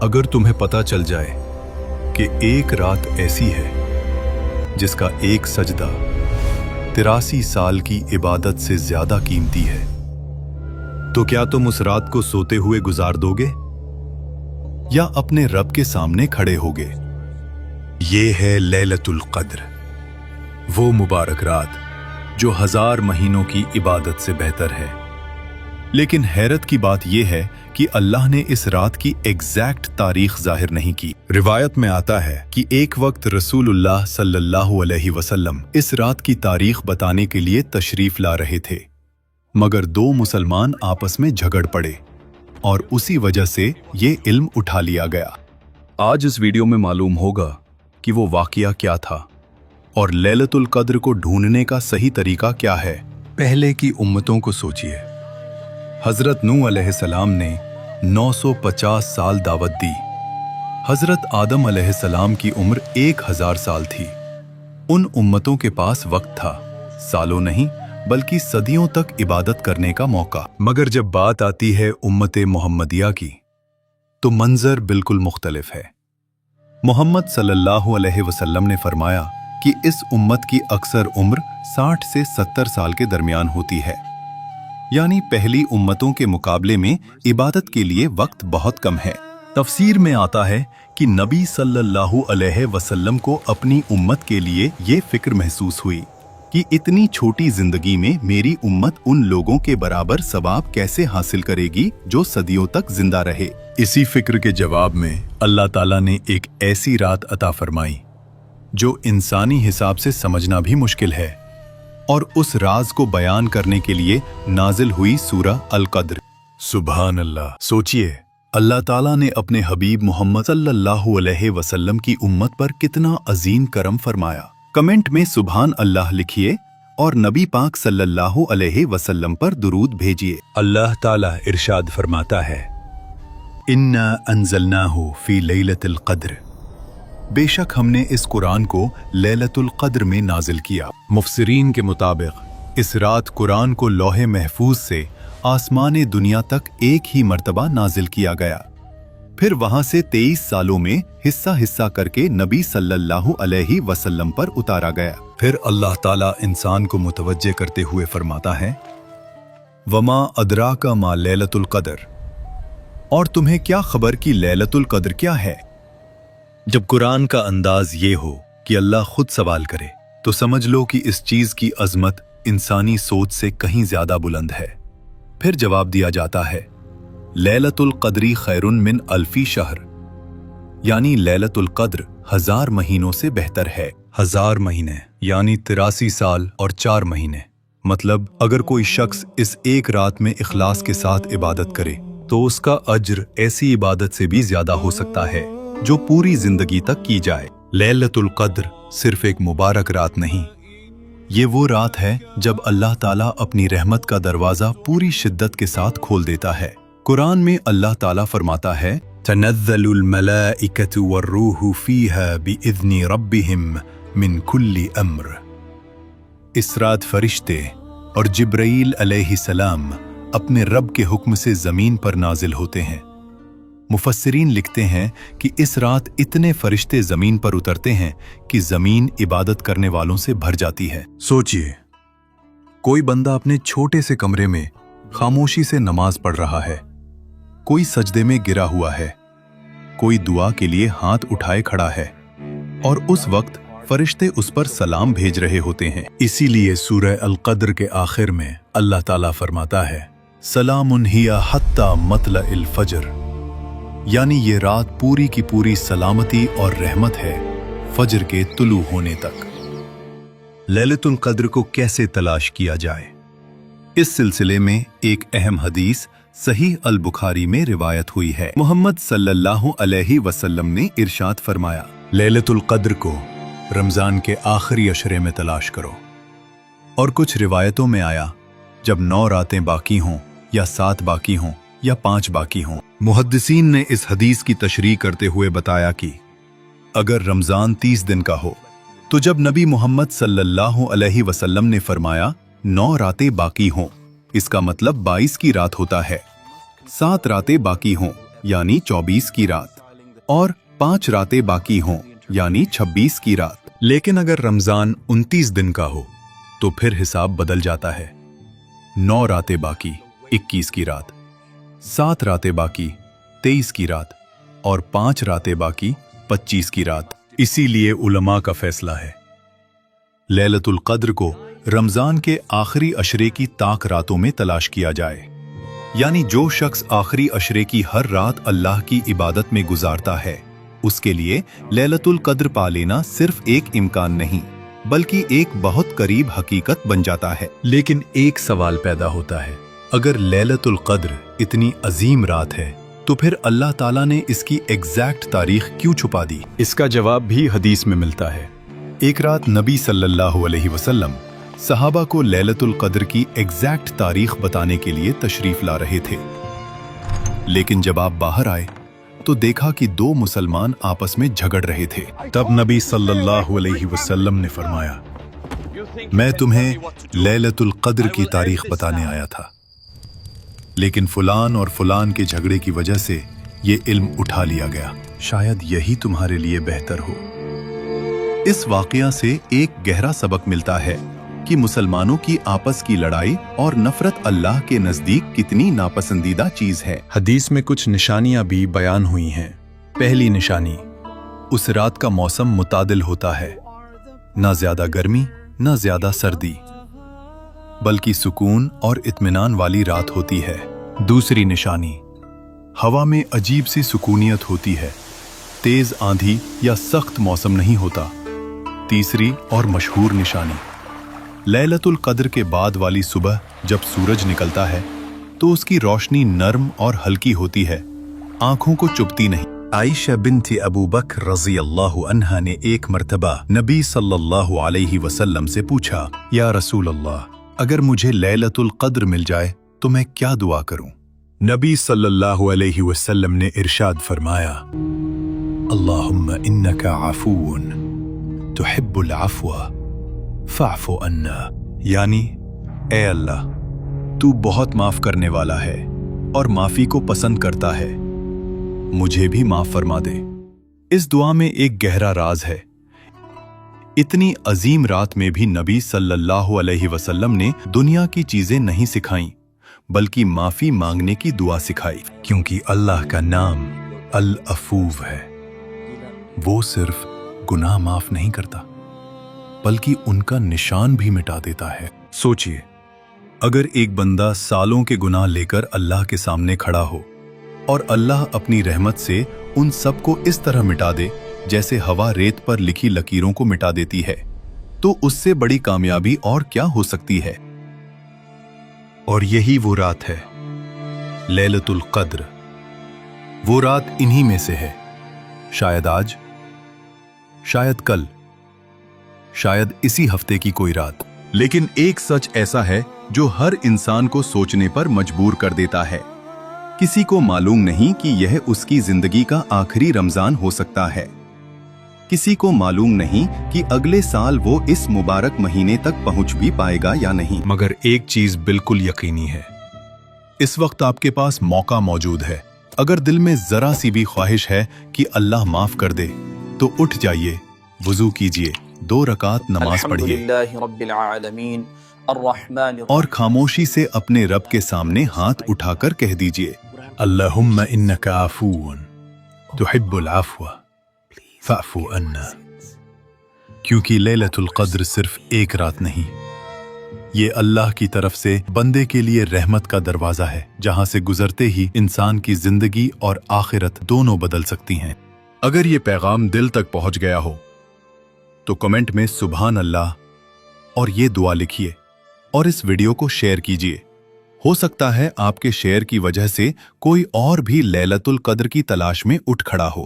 अगर तुम्हें पता चल जाए कि एक रात ऐसी है जिसका एक सजदा 83 साल की इबादत से ज्यादा कीमती है, तो क्या तुम उस रात को सोते हुए गुजार दोगे या अपने रब के सामने खड़े होगे? ये है लैलतुल क़द्र, वो मुबारक रात जो 1000 महीनों की इबादत से बेहतर है। लेकिन हैरत की बात यह है कि अल्लाह ने इस रात की एग्जैक्ट तारीख जाहिर नहीं की। रिवायत में आता है कि एक वक्त रसूलुल्लाह सल्लल्लाहु अलैहि वसल्लम इस रात की तारीख बताने के लिए तशरीफ ला रहे थे, मगर 2 मुसलमान आपस में झगड़ पड़े और उसी वजह से ये इल्म उठा लिया गया। आज इस वीडियो में मालूम होगा कि वो वाकया क्या था और लैलतुल क़द्र को ढूंढने का सही तरीका क्या है। पहले की उम्मतों को सोचिए। हजरत नूह अलैहिस्सलाम ने 950 साल दावत दी। हजरत आदम अलैहिस्सलाम की उम्र 1000 साल थी। उन उम्मतों के पास वक्त था, सालों नहीं बल्कि सदियों तक इबादत करने का मौका। मगर जब बात आती है उम्मत मोहम्मदिया की, तो मंजर बिल्कुल मुख्तलिफ है। मोहम्मद सल्लल्लाहु अलैहि वसल्लम ने फरमाया कि इस उम्मत की अक्सर उम्र 60 से 70 साल के दरमियान होती है, यानी पहली उम्मतों के मुकाबले में इबादत के लिए वक्त बहुत कम है। तफसीर में आता है कि नबी सल्लल्लाहु अलैहि वसल्लम को अपनी उम्मत के लिए ये फिक्र महसूस हुई कि इतनी छोटी जिंदगी में मेरी उम्मत उन लोगों के बराबर सवाब कैसे हासिल करेगी जो सदियों तक जिंदा रहे। इसी फिक्र के जवाब में अल्लाह ताला ने एक ऐसी रात अता फरमाई जो इंसानी हिसाब से समझना भी मुश्किल है, और उस राज को बयान करने के लिए नाजिल हुई सूरह अल क़द्र। सुभान अल्लाह। सोचिए, अल्लाह ताला ने अपने हबीब मोहम्मद सल्लल्लाहु अलैहि वसल्लम की उम्मत पर कितना अजीम करम फरमाया। कमेंट में सुभान अल्लाह लिखिए और नबी पाक सल्लल्लाहु अलैहि वसल्लम पर दुरूद भेजिए। अल्लाह ताला इरशाद फरमाता है, इन्ना अंज़लनाहु फी लैलतिल क़द्र, बेशक हमने इस कुरान को लैलतुल क़द्र में नाजिल किया। मुफस्सिरीन के मुताबिक इस रात कुरान को लौहे महफूज से आसमान दुनिया तक एक ही मर्तबा नाजिल किया गया, फिर वहां से 23 सालों में हिस्सा हिस्सा करके नबी सल्लल्लाहु अलैहि वसल्लम पर उतारा गया। फिर अल्लाह ताला इंसान को मुतवज्जे करते हुए फरमाता है, वमा अदराका मा लैलतुल क़द्र, और तुम्हें क्या खबर कि लैलतुल क़द्र क्या है। जब कुरान का अंदाज ये हो कि अल्लाह खुद सवाल करे, तो समझ लो कि इस चीज की अजमत इंसानी सोच से कहीं ज्यादा बुलंद है। फिर जवाब दिया जाता है, लैलतुल क़द्री खैरुन मिन अल्फी शहर, यानी लैलतुल क़द्र 1000 महीनों से बेहतर है। 1000 महीने यानी 83 साल और 4 महीने। मतलब अगर कोई शख्स इस एक रात में इखलास के साथ इबादत करे तो उसका अज्र ऐसी इबादत से भी ज्यादा हो सकता है जो पूरी जिंदगी तक की जाए। लैलतुल क़द्र सिर्फ एक मुबारक रात नहीं, ये वो रात है जब अल्लाह ताला अपनी रहमत का दरवाजा पूरी शिद्दत के साथ खोल देता है। कुरान में अल्लाह ताला फरमाता है, तनज़्ज़लुल मलाइकतु वर्रूहु फ़ीहा बिइज़्नि रब्बिहिम मिन कुल्ली अम्र। इस रात फरिश्ते और जिब्राईल अलैहिस्सलाम अपने रब के हुक्म से जमीन पर नाजिल होते हैं। मुफस्सिरीन लिखते हैं कि इस रात इतने फरिश्ते जमीन पर उतरते हैं कि जमीन इबादत करने वालों से भर जाती है। सोचिए, कोई बंदा अपने छोटे से कमरे में खामोशी से नमाज पढ़ रहा है, कोई सजदे में गिरा हुआ है, कोई दुआ के लिए हाथ उठाए खड़ा है, और उस वक्त फरिश्ते उस पर सलाम भेज रहे होते हैं। इसीलिए सूरह अल क़द्र के आखिर में अल्लाह ताला फरमाता है, सलामुन हिया हत्ता मतलइल फज्र, यानी ये रात पूरी की पूरी सलामती और रहमत है फजर के तुलू होने तक। लैलतुल क़द्र को कैसे तलाश किया जाए, इस सिलसिले में एक अहम हदीस सहीह अल बुखारी में रिवायत हुई है। मोहम्मद सल्लल्लाहु अलैहि वसल्लम ने इरशाद फरमाया, लैलतुल क़द्र को रमजान के आखिरी अशरे में तलाश करो। और कुछ रिवायतों में आया, जब 9 रातें बाकी हों या 7 बाकी हों या 5 बाकी हों। मुहद्दिसीन ने इस हदीस की तशरीह करते हुए बताया कि अगर रमजान 30 दिन का हो तो जब नबी मोहम्मद सल्लल्लाहु अलैहि वसल्लम ने फरमाया 9 रातें बाकी हों, इसका मतलब 22 की रात होता है। 7 रातें बाकी हों यानी 24 की रात, और 5 रातें बाकी हों, यानी 26 की रात। लेकिन अगर रमजान 29 दिन का हो तो फिर हिसाब बदल जाता है। 9 रातें बाकी 21 की रात, 7 रातें बाकी 23 की रात और 5 रातें बाकी 25 की रात। इसीलिए उलमा का फैसला है लैलतुल क़द्र को रमजान के आखिरी अशरे की ताक रातों में तलाश किया जाए। यानी जो शख्स आखिरी अशरे की हर रात अल्लाह की इबादत में गुजारता है, उसके लिए लैलतुल क़द्र पा लेना सिर्फ एक इम्कान नहीं बल्कि एक बहुत करीब हकीकत बन जाता है। लेकिन एक सवाल पैदा होता है, अगर लैलतुल क़द्र इतनी अजीम रात है तो फिर अल्लाह ताला ने इसकी एग्जैक्ट तारीख क्यों छुपा दी? इसका जवाब भी हदीस में मिलता है। एक रात नबी सल्लल्लाहु अलैहि वसल्लम सहाबा को लैलतुल क़द्र की एग्जैक्ट तारीख बताने के लिए तशरीफ ला रहे थे। लेकिन जब आप बाहर आए तो देखा कि 2 मुसलमान आपस में झगड़ रहे थे। तब नबी सल्लल्लाहु अलैहि वसल्लम ने फरमाया, मैं तुम्हें लैलतुल क़द्र की तारीख बताने आया था, लेकिन फुलान और फुलान के झगड़े की वजह से ये इल्म उठा लिया गया। शायद यही तुम्हारे लिए बेहतर हो। इस वाकया से एक गहरा सबक मिलता है कि मुसलमानों की आपस की लड़ाई और नफरत अल्लाह के नजदीक कितनी नापसंदीदा चीज है। हदीस में कुछ निशानियां भी बयान हुई हैं। पहली निशानी, उस रात का मौसम मुतादिल होता है, ना ज्यादा गर्मी ना ज्यादा सर्दी, बल्कि सुकून और इत्मीनान वाली रात होती है। दूसरी निशानी, हवा में अजीब सी सुकूनियत होती है, तेज आंधी या सख्त मौसम नहीं होता। तीसरी और मशहूर निशानी, लैलतुल क़द्र के बाद वाली सुबह जब सूरज निकलता है तो उसकी रोशनी नर्म और हल्की होती है, आंखों को चुभती नहीं। आयशा बिन्ती अबू बकर रज़ी अल्लाहु अन्हा ने एक मर्तबा नबी सल्लल्लाहु अलैहि वसल्लम से पूछा, या रसूल अल्लाह, अगर मुझे लैलतुल क़द्र मिल जाए तो मैं क्या दुआ करूं? नबी सल्लल्लाहु अलैहि वसल्लम ने इरशाद फरमाया, अल्लाहुम्मा इन्नका अफ़ून तुहिब्बुल अफ़्वा फ़अफ़ु अन्ना। यानी, ए अल्लाह, तू बहुत माफ करने वाला है और माफी को पसंद करता है, मुझे भी माफ फरमा दे। इस दुआ में एक गहरा राज है। इतनी अजीम रात में भी नबी सल्लल्लाहु अलैहि वसल्लम ने दुनिया की चीजें नहीं सिखाईं, बल्कि माफी मांगने की दुआ सिखाई। क्योंकि अल्लाह का नाम अल अफूव है। वो सिर्फ गुनाह माफ नहीं करता बल्कि उनका निशान भी मिटा देता है। सोचिए, अगर एक बंदा सालों के गुनाह लेकर अल्लाह के सामने खड़ा हो और अल्लाह अपनी रहमत से उन सब को इस तरह मिटा दे जैसे हवा रेत पर लिखी लकीरों को मिटा देती है, तो उससे बड़ी कामयाबी और क्या हो सकती है? और यही वो रात है, लैलतुल क़द्र। वो रात इन्हीं में से है। शायद आज, शायद कल, शायद इसी हफ्ते की कोई रात। लेकिन एक सच ऐसा है जो हर इंसान को सोचने पर मजबूर कर देता है। किसी को मालूम नहीं कि यह उसकी जिंदगी का आखिरी रमजान हो सकता है। किसी को मालूम नहीं कि अगले साल वो इस मुबारक महीने तक पहुंच भी पाएगा या नहीं। मगर एक चीज बिल्कुल यकीनी है, इस वक्त आपके पास मौका मौजूद है। अगर दिल में जरा सी भी ख्वाहिश है कि अल्लाह माफ कर दे, तो उठ जाइए, वुजू कीजिए, 2 रकात नमाज पढ़िए और खामोशी से अपने रब के सामने हाथ उठाकर कह दीजिए, अल्लाहुम्मा इन्नका अफ़ून तुहिब्बुल अफ़्वा फ़अफ़ु अन्ना। क्योंकि लैलतुल क़द्र सिर्फ एक रात नहीं, ये अल्लाह की तरफ से बंदे के लिए रहमत का दरवाजा है, जहां से गुजरते ही इंसान की जिंदगी और आखिरत दोनों बदल सकती हैं। अगर ये पैगाम दिल तक पहुंच गया हो तो कमेंट में सुभान अल्लाह और ये दुआ लिखिए और इस वीडियो को शेयर कीजिए। हो सकता है आपके शेयर की वजह से कोई और भी लैलतुल क़द्र की तलाश में उठ खड़ा हो।